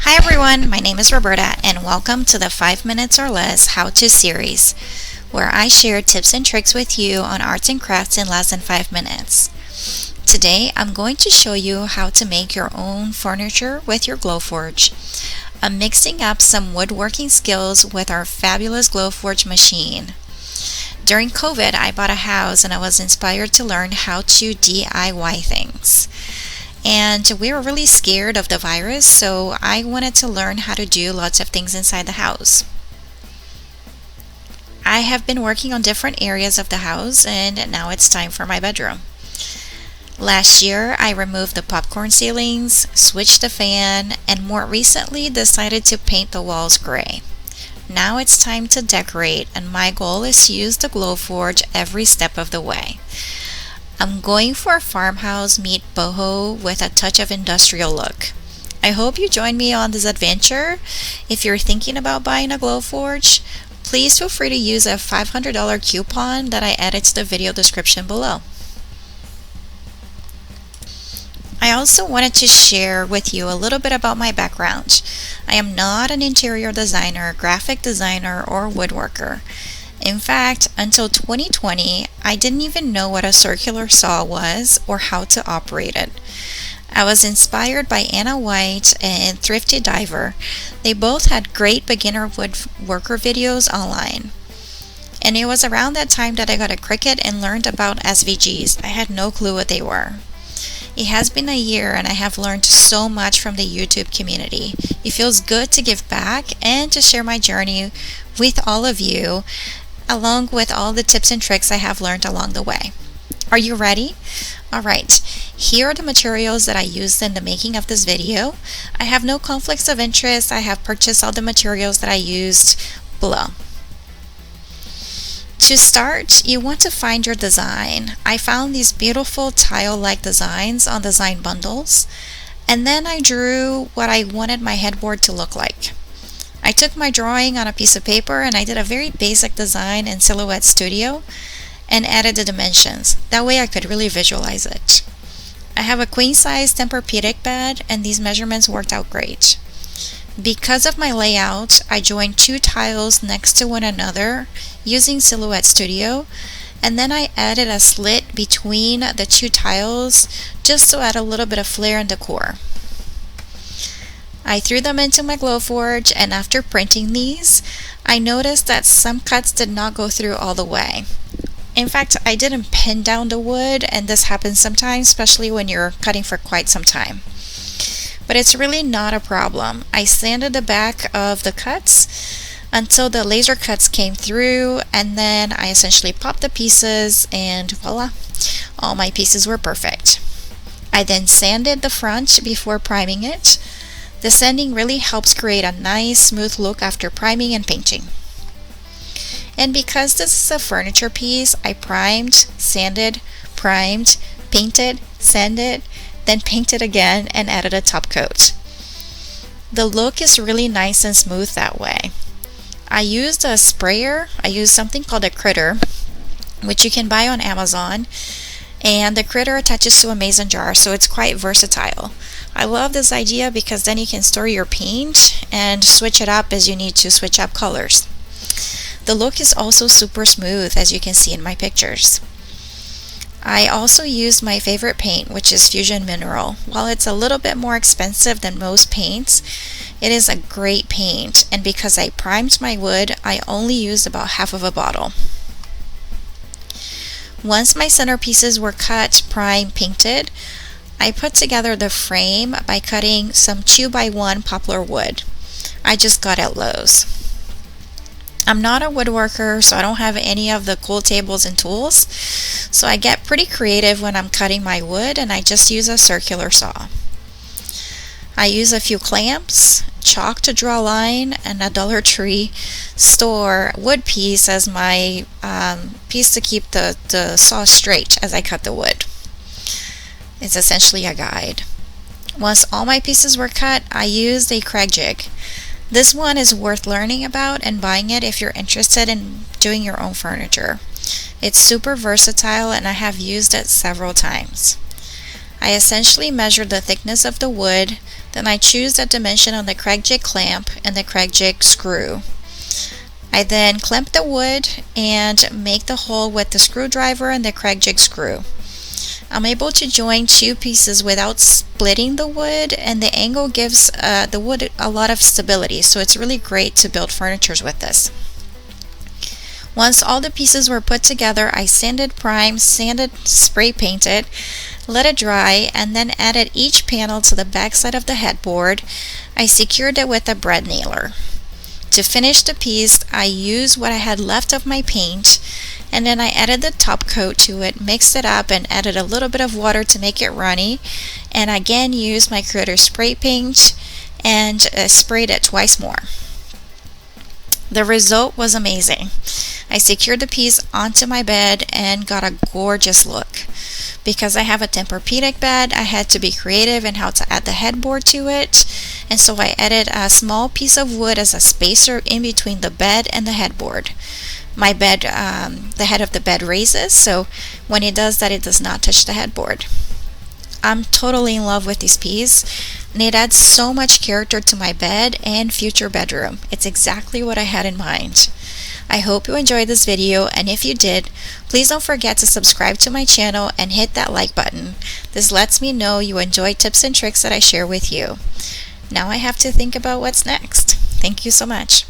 Hi everyone, my name is Roberta and welcome to the 5 Minutes or Less How-To series, where I share tips and tricks with you on arts and crafts in less than 5 minutes. Today I'm going to show you how to make your own furniture with your Glowforge. I'm mixing up some woodworking skills with our fabulous Glowforge machine. During COVID, I bought a house and I was inspired to learn how to DIY things. And we were really scared of the virus, so I wanted to learn how to do lots of things inside the house. I have been working on different areas of the house, and now it's time for my bedroom. Last year, I removed the popcorn ceilings, switched the fan, and more recently decided to paint the walls gray. Now it's time to decorate, and my goal is to use the Glowforge every step of the way. I'm going for a farmhouse meet boho with a touch of industrial look. I hope you join me on this adventure. If you're thinking about buying a Glowforge, please feel free to use a $500 coupon that I added to the video description below. I also wanted to share with you a little bit about my background. I am not an interior designer, graphic designer, or woodworker. In fact, until 2020, I didn't even know what a circular saw was or how to operate it. I was inspired by Anna White and Thrifty Diver. They both had great beginner woodworker videos online. And it was around that time that I got a Cricut and learned about SVGs. I had no clue what they were. It has been a year and I have learned so much from the YouTube community. It feels good to give back and to share my journey with all of you, along with all the tips and tricks I have learned along the way. Are you ready? Alright, here are the materials that I used in the making of this video. I have no conflicts of interest. I have purchased all the materials that I used below. To start, you want to find your design. I found these beautiful tile-like designs on design bundles, and then I drew what I wanted my headboard to look like. I took my drawing on a piece of paper and I did a very basic design in Silhouette Studio and added the dimensions. That way I could really visualize it. I have a queen-size Tempur-Pedic bed and these measurements worked out great. Because of my layout, I joined two tiles next to one another using Silhouette Studio, and then I added a slit between the two tiles just to add a little bit of flair and decor. I threw them into my Glowforge, and after printing these, I noticed that some cuts did not go through all the way. In fact, I didn't pin down the wood, and this happens sometimes, especially when you're cutting for quite some time. But it's really not a problem. I sanded the back of the cuts until the laser cuts came through, and then I essentially popped the pieces, and voila, all my pieces were perfect. I then sanded the front before priming it. The sanding really helps create a nice smooth look after priming and painting. And because this is a furniture piece, I primed, sanded, primed, painted, sanded, then painted again and added a top coat. The look is really nice and smooth that way. I used a sprayer. I used something called a Critter, which you can buy on Amazon. And the Critter attaches to a mason jar, so it's quite versatile. I love this idea because then you can store your paint and switch it up as you need to switch up colors. The look is also super smooth, as you can see in my pictures. I also used my favorite paint, which is Fusion Mineral. While it's a little bit more expensive than most paints, it is a great paint, and because I primed my wood, I only used about half of a bottle. Once my centerpieces were cut, primed, painted, I put together the frame by cutting some 2x1 poplar wood. I just got at Lowe's. I'm not a woodworker, so I don't have any of the cool tables and tools, so I get pretty creative when I'm cutting my wood, and I just use a circular saw. I use a few clamps, chalk to draw a line, and a Dollar Tree store wood piece as my piece to keep the saw straight as I cut the wood. It's essentially a guide. Once all my pieces were cut, I used a Kreg Jig. This one is worth learning about and buying it if you're interested in doing your own furniture. It's super versatile and I have used it several times. I essentially measured the thickness of the wood, Then I choose the dimension on the Kreg Jig clamp and the Kreg Jig screw. I then clamp the wood and make the hole with the screwdriver and the Kreg Jig screw. I'm able to join two pieces without splitting the wood, and the angle gives the wood a lot of stability, so it's really great to build furniture with this. Once all the pieces were put together, I sanded, primed, spray painted, let it dry, and then added each panel to the back side of the headboard. I secured it with a bread nailer. To finish the piece, I used what I had left of my paint, and then I added the top coat to it, mixed it up, and added a little bit of water to make it runny, and again used my Critter spray paint and sprayed it twice more. The result was amazing. I secured the piece onto my bed and got a gorgeous look. Because I have a Tempur-Pedic bed, I had to be creative in how to add the headboard to it, and so I added a small piece of wood as a spacer in between the bed and the headboard. My bed, the head of the bed raises, so when it does that, it does not touch the headboard. I'm totally in love with this piece, and it adds so much character to my bed and future bedroom. It's exactly what I had in mind. I hope you enjoyed this video, and if you did, please don't forget to subscribe to my channel and hit that like button. This lets me know you enjoy tips and tricks that I share with you. Now I have to think about what's next. Thank you so much.